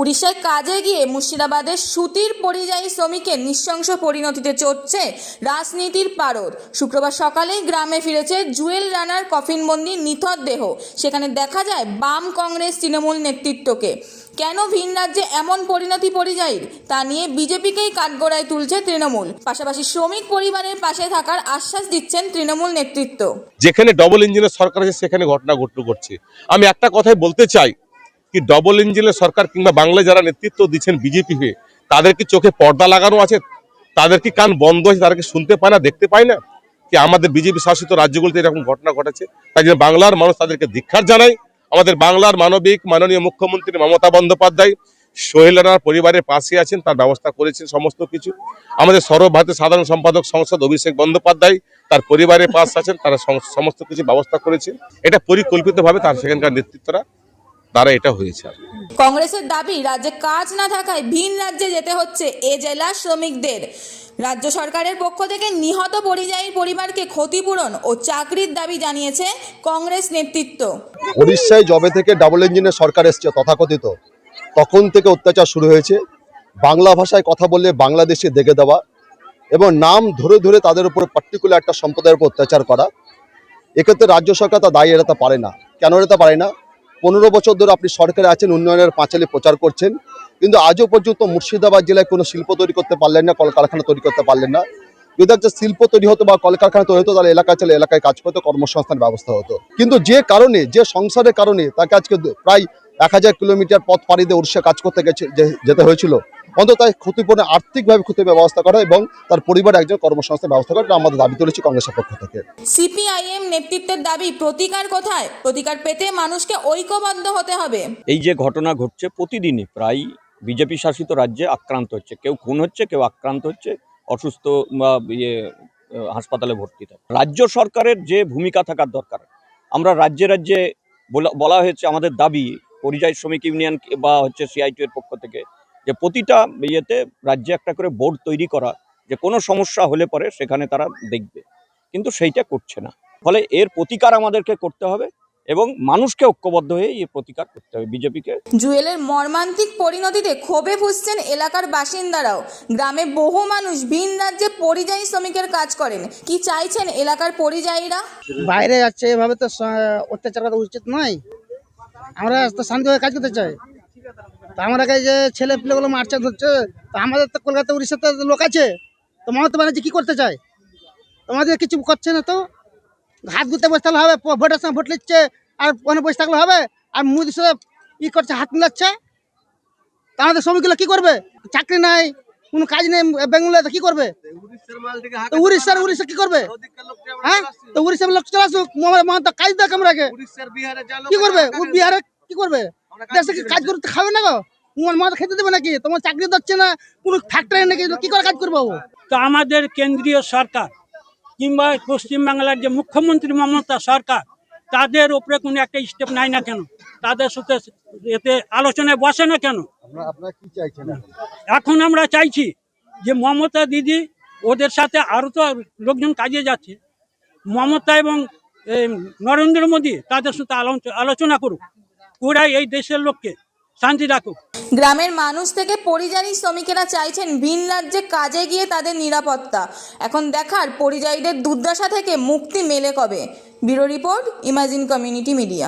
উড়িষ্যায় কাজে গিয়ে মুর্শিদাবাদের সুতির পরিযায়ী শ্রমিকের নৃশংস পরিণতিতে চড়ছে রাজনীতির পারদ। শুক্রবার সকালে গ্রামে ফিরেছে জুয়েল রানার কফিনবন্দি নিথর দেহ। সেখানে দেখা যায় বাম, কংগ্রেস, তৃণমূল নেতৃত্বকে। কেন ভিন রাজ্যে এমন পরিণতি পরিযায়ীর, তা নিয়ে বিজেপিকেই কাঠগড়ায় তুলছে তৃণমূল। পাশাপাশি শ্রমিক পরিবারের পাশে থাকার আশ্বাস দিচ্ছেন তৃণমূল নেতৃত্ব। যেখানে ডবল ইঞ্জিনের সরকার আছে সেখানে ঘটনা ঘটছে। আমি একটা কথাই বলতে চাই কি, ডবল ইঞ্জিনের সরকার কিংবা বাংলায় যারা নেতৃত্ব দিচ্ছেন বিজেপি হয়ে, তাদের কি চোখে পর্দা লাগানো আছে? তাদের কি কান বন্ধ আছে? তারা কি শুনতে পায় না, দেখতে পায় না কি আমাদের বিজেপি শাসিত রাজ্যগুলোতে এরকম ঘটনা ঘটেছে? তাই জন্য বাংলার মানুষ তাদেরকে ধিক্কার জানায়। আমাদের বাংলার মাননীয় মুখ্যমন্ত্রী মমতা বন্দ্যোপাধ্যায় সোহেল রানার পরিবারের পাশে আছেন, তার ব্যবস্থা করেছেন সমস্ত কিছু। আমাদের সর্বভারতীয় সাধারণ সম্পাদক সংসদ অভিষেক বন্দ্যোপাধ্যায় তার পরিবারের পাশে আছেন, তারা সমস্ত কিছু ব্যবস্থা করেছেন। এটা পরিকল্পিতভাবে তার সেখানকার নেতৃত্বরা দ্বারা এটা হয়েছে। কংগ্রেসের দাবি, রাজ্যে কাজ না থাকায় ভিন রাজ্যে যেতে হচ্ছে এ জেলার শ্রমিকদের। রাজ্য সরকারের পক্ষ থেকে নিহত পরিযায়ী পরিবারকে ক্ষতিপূরণ ও চাকরির দাবি জানিয়েছে কংগ্রেস নেতৃত্ব। উড়িষ্যায় যবে থেকে ডাবল ইঞ্জিনের সরকার এসছে তথাকথিত, তখন থেকে অত্যাচার শুরু হয়েছে। বাংলা ভাষায় কথা বললে বাংলাদেশে দেখে দেওয়া এবং নাম ধরে ধরে তাদের উপর পার্টিকুলার একটা সম্প্রদায়ের উপর অত্যাচার করা। এক্ষেত্রে রাজ্য সরকার তা দায়ী এড়াতে পারে না। কেন এড়াতে পারে না? 15 বছর ধরে আপনি সরকারে আছেন, উন্নয়নের পাঁচালী প্রচার করছেন, কিন্তু আজও পর্যন্ত মুর্শিদাবাদ জেলায় কোনো শিল্প তৈরি করতে পারলেন না, কলকারখানা তৈরি করতে পারলেন না। যদি একটা শিল্প তৈরি হতো বা কলকারখানা তৈরি হতো, তাহলে এলাকায় কাজ করতে কর্মসংস্থান ব্যবস্থা হতো। কিন্তু যে কারণে, যে সংসারের কারণে তাকে আজকে প্রায় 1000 কিলোমিটার পথ পাড়ি দিয়ে উড়িষ্যা কাজ করতে যেতে হয়েছিল, অন্তত তাই ক্ষতিপূরণে আর্থিকভাবে ব্যবস্থা করা এবং তার পরিবারে একজন কর্মসংস্থান ব্যবস্থা করা, এটা আমাদের দাবি তুলেছি কংগ্রেসের পক্ষ থেকে। সিপিআইএম নেতৃত্বের দাবি, প্রতিকার কোথায়? প্রতিকার পেতে মানুষকে ঐক্যবদ্ধ হতে হবে। এই যে ঘটনা ঘটছে প্রতিদিনই প্রায় বিজেপি শাসিত রাজ্যে আক্রান্ত হচ্ছে, কেউ খুন হচ্ছে, কেউ আক্রান্ত হচ্ছে, অসুস্থ বা হাসপাতালে ভর্তি থাকে। রাজ্য সরকারের যে ভূমিকা থাকার দরকার, আমরা রাজ্যে রাজ্যে বলা হয়েছে আমাদের দাবি, পরিযায়ী শ্রমিক ইউনিয়ন বা সিআইটি এর পক্ষ থেকে, যে প্রতিটা ইয়েতে রাজ্যে একটা করে বোর্ড তৈরি করা, যে কোনো সমস্যা হলে পরে সেখানে তারা দেখবে, কিন্তু সেইটা করছে না। ফলে এর প্রতিকার আমাদেরকে করতে হবে এবং মানুষকে ঐক্যবদ্ধ হয়ে এই প্রতিকার করতে হবে বিজেপিকে। জুয়েলের মর্মান্তিক পরিণতিতে ক্ষোভে ফুঁসছেন এলাকার বাসিন্দারাও। গ্রামে বহু মানুষ ভিন রাজ্যে পরিযায়ী শ্রমিকের কাজ করেন। কি চাইছেন এলাকার পরিযায়ীরা? বাইরে যাচ্ছে, এভাবে তো অত্যাচার করা উচিত নয়। আমরা তো শান্তিভাবে কাজ করতে চাই। তো আমরা যে ছেলে পেলেগুলো মারছে ধরছে, তো আমাদের তো কলকাতা উড়িষ্যাতে লোক আছে, তো মমতা ব্যানার্জি কি করতে চায়? তোমাদের কিছু করছে না, তো হাত গুতে বসে থাকলে হবে? ভোটের সময় ভোট নিচ্ছে আর ওখানে বসে থাকলে হবে? আর মোদি সাহেব ই করছে, হাত মিলাচ্ছে। তা আমাদের শ্রমিকগুলো কি করবে? চাকরি নাই, কোনো কাজ নেই, বেঙ্গলে কি করবে? উড়িষ্যা কি করবে? হ্যাঁ, তো উড়িষ্যার লোক চলে আসুক, মমতা কাজ দেখ আমরাকে কি করবে? বিহারে কি করবে? দেশে কি কাজ করতে খাবে না গো? মমতা খেতে দেবে নাকি? তোমার চাকরি দিচ্ছে না, কোনো ফ্যাক্টরি নাকি, কি করে কাজ করবো? তো আমাদের কেন্দ্রীয় সরকার কিংবা পশ্চিমবাংলার যে মুখ্যমন্ত্রী মমতা সরকার, তাদের উপরে কোনো একটা স্টেপ নাই না কেন? তাদের সাথে এতে আলোচনায় বসে না কেন? এখন আমরা চাইছি যে মমতা দিদি, ওদের সাথে আরও তো লোকজন কাজে যাচ্ছে, মমতা এবং নরেন্দ্র মোদী তাদের সাথে আলোচনা করুক, ওরা এই দেশের লোককে শান্তি রাখুক। গ্রামের মানুষ থেকে পরিযায়ী শ্রমিকেরা চাইছেন ভিন রাজ্যে কাজে গিয়ে তাদের নিরাপত্তা। এখন দেখার পরিযায়ীদের দুর্দশা থেকে মুক্তি মেলে কবে। Bureau report, imagine community media.